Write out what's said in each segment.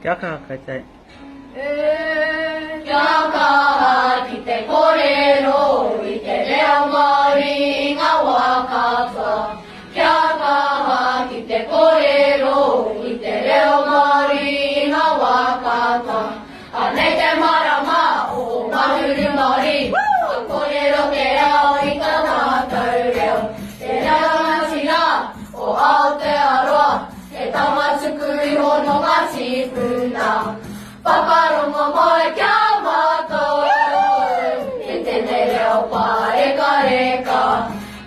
क्या कहा कहता है? क्या कहा कि ते कोरेरो इते रेमारी ngawakata क्या कहा कि ते कोरेरो इते रेमारी ngawakata anete marama o mahuru mari कोरेरो te ao ikanata reo te ramashira o aotearoa te tamatsukui hono mashikuna Paparongo moe kia mato E te nereo pare kareka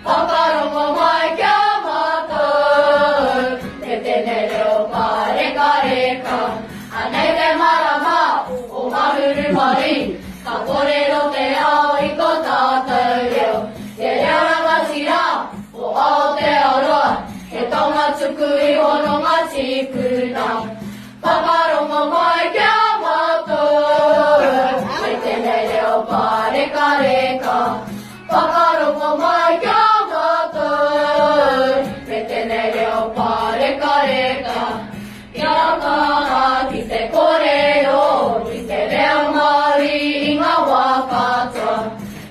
Paparongo moe kia mato E te nereo pare kareka Anei te marama o mahuru mari Ka korero te ao i ko tātou reo Te reo ramashira o Aotearoa He tonga tukui hono mashikuna Paparongo moe kia pare kareka Paparongo moe kia mato Retene reo pare kareka Kia kaha ki te korero Ki te reo mari inga wakata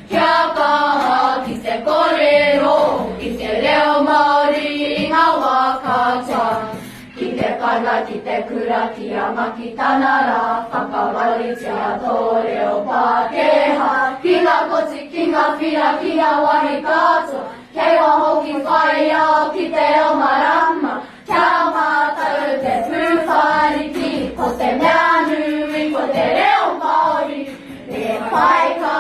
Kia kaha ki te korero Ki te reo mari inga wakata Ki te kana, ki te kura, ki a maki tanara Whakawari tia tō reo Pākehā Ki ngā koti, ki ngā whira, ki ngā wahi kāto Kei wa hoki whai ao ki te o marama Kia mātau te pūwhariki Ko te mea nui, ko te reo Māori Me whai ka